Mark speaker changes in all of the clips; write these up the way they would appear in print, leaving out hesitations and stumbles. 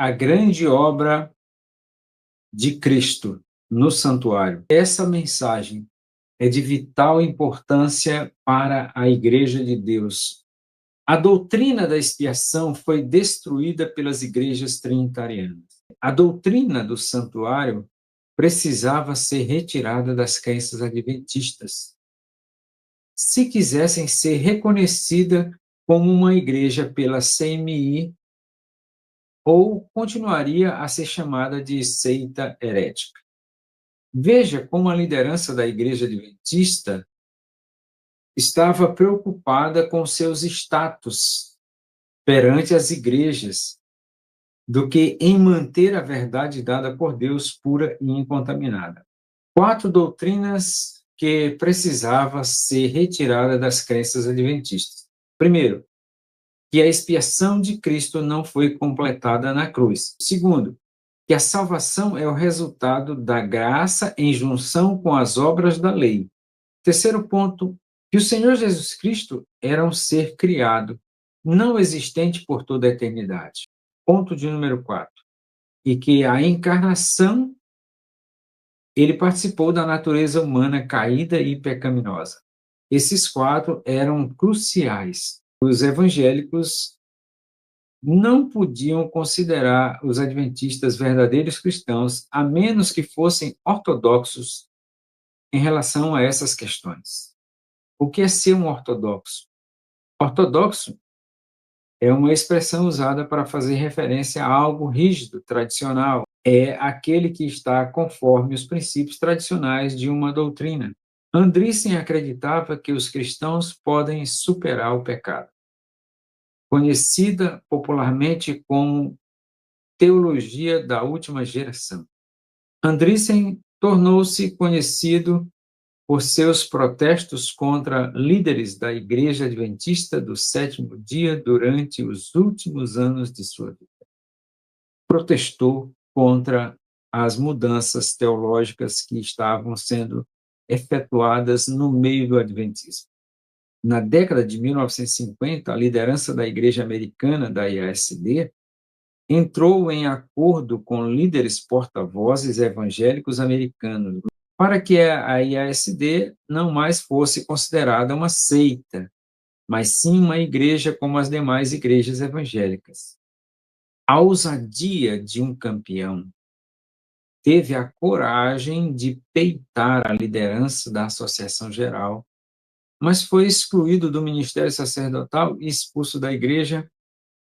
Speaker 1: a grande obra de Cristo no santuário. Essa mensagem é de vital importância para a Igreja de Deus. A doutrina da expiação foi destruída pelas igrejas trinitarianas. A doutrina do santuário precisava ser retirada das crenças adventistas, se quisessem ser reconhecida como uma igreja pela CMI, ou continuaria a ser chamada de seita herética. Veja como a liderança da igreja adventista estava preocupada com seus status perante as igrejas, do que em manter a verdade dada por Deus pura e incontaminada. 4 doutrinas que precisavam ser retiradas das crenças adventistas. Primeiro, que a expiação de Cristo não foi completada na cruz. Segundo, que a salvação é o resultado da graça em junção com as obras da lei. Terceiro ponto, que o Senhor Jesus Cristo era um ser criado, não existente por toda a eternidade. Ponto de número 4, e que a encarnação, ele participou da natureza humana caída e pecaminosa. Esses 4 eram cruciais. Os evangélicos não podiam considerar os adventistas verdadeiros cristãos, a menos que fossem ortodoxos em relação a essas questões. O que é ser um ortodoxo? Ortodoxo é uma expressão usada para fazer referência a algo rígido, tradicional. É aquele que está conforme os princípios tradicionais de uma doutrina. Andreessen acreditava que os cristãos podem superar o pecado, conhecida popularmente como teologia da última geração. Andreessen tornou-se conhecido por seus protestos contra líderes da Igreja Adventista do Sétimo Dia durante os últimos anos de sua vida. Protestou contra as mudanças teológicas que estavam sendo efetuadas no meio do Adventismo. Na década de 1950, a liderança da Igreja Americana, da IASD, entrou em acordo com líderes porta-vozes evangélicos americanos para que a IASD não mais fosse considerada uma seita, mas sim uma igreja como as demais igrejas evangélicas. A ousadia de um campeão teve a coragem de peitar a liderança da Associação Geral, mas foi excluído do ministério sacerdotal e expulso da igreja.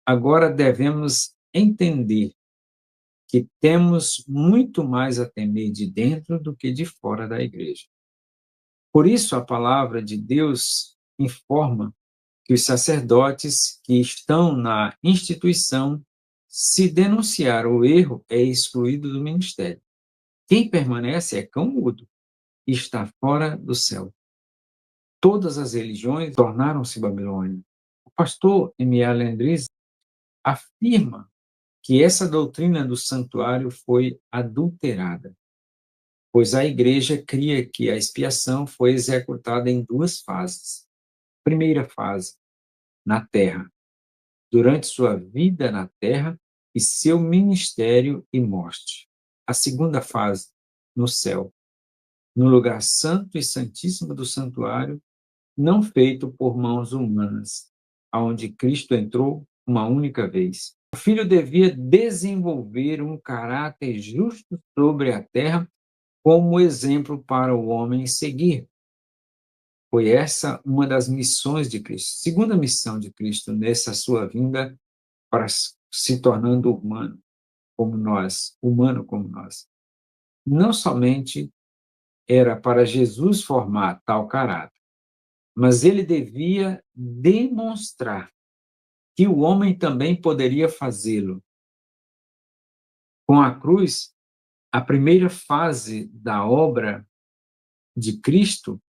Speaker 1: Agora devemos entender que temos muito mais a temer de dentro do que de fora da igreja. Por isso, a palavra de Deus informa que os sacerdotes que estão na instituição, se denunciar o erro, é excluído do ministério. Quem permanece é cão mudo e está fora do céu. Todas as religiões tornaram-se Babilônia. O pastor M.A. Andreessen afirma que essa doutrina do santuário foi adulterada, pois a igreja cria que a expiação foi executada em 2 fases. Primeira fase, na terra, durante sua vida na terra e seu ministério e morte. A segunda fase, no céu, no lugar santo e santíssimo do santuário, não feito por mãos humanas, aonde Cristo entrou uma única vez. O Filho devia desenvolver um caráter justo sobre a terra como exemplo para o homem seguir. Foi essa uma das missões de Cristo. Segunda missão de Cristo nessa sua vinda para se tornando humano como nós. Não somente era para Jesus formar tal caráter, mas ele devia demonstrar que o homem também poderia fazê-lo. Com a cruz, a primeira fase da obra de Cristo,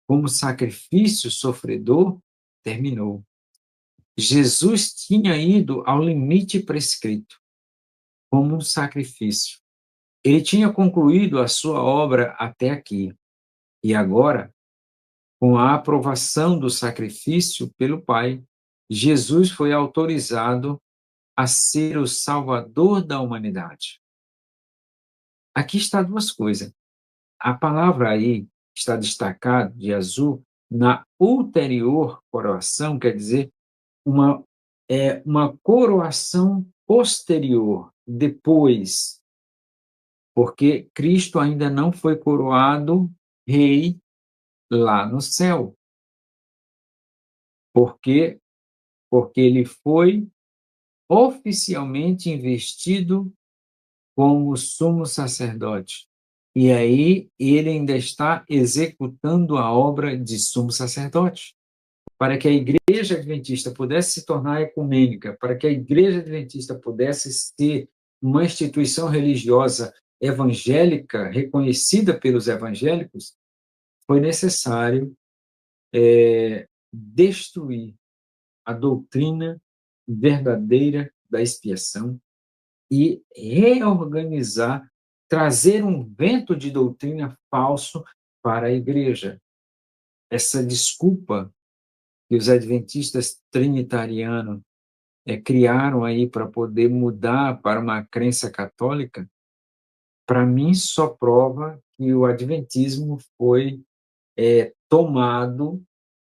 Speaker 1: como sacrifício sofredor, terminou. Jesus tinha ido ao limite prescrito, como um sacrifício. Ele tinha concluído a sua obra até aqui. E agora, com a aprovação do sacrifício pelo Pai, Jesus foi autorizado a ser o Salvador da humanidade. Aqui está duas coisas. A palavra aí está destacada de azul na ulterior coroação, quer dizer, uma coroação posterior, depois, porque Cristo ainda não foi coroado rei lá no céu. Por quê? Porque ele foi oficialmente investido como sumo sacerdote. E aí ele ainda está executando a obra de sumo sacerdote. Para que a igreja adventista pudesse se tornar ecumênica, para que a igreja adventista pudesse ser uma instituição religiosa evangélica, reconhecida pelos evangélicos, foi necessário destruir a doutrina verdadeira da expiação e reorganizar, trazer um vento de doutrina falso para a igreja. Essa desculpa que os adventistas trinitarianos criaram aí para poder mudar para uma crença católica, para mim só prova que o adventismo foi tomado,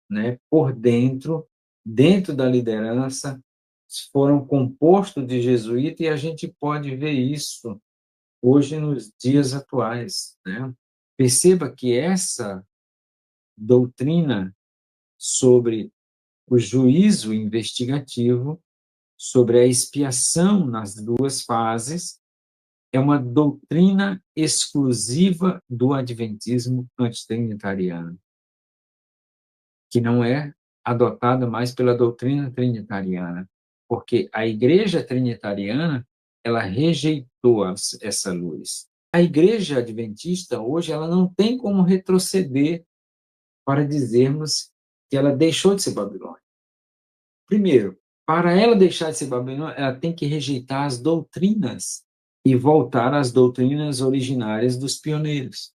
Speaker 1: né, por dentro da liderança, foram compostos de jesuítas, e a gente pode ver isso hoje nos dias atuais, né? Perceba que essa doutrina sobre o juízo investigativo, sobre a expiação nas duas fases, é uma doutrina exclusiva do adventismo antitrinitariano, que não é adotada mais pela doutrina trinitariana, porque a igreja trinitariana, ela rejeitou essa luz. A igreja adventista hoje, ela não tem como retroceder para dizermos que ela deixou de ser Babilônia. Primeiro, para ela deixar de ser Babilônia, ela tem que rejeitar as doutrinas e voltar às doutrinas originárias dos pioneiros.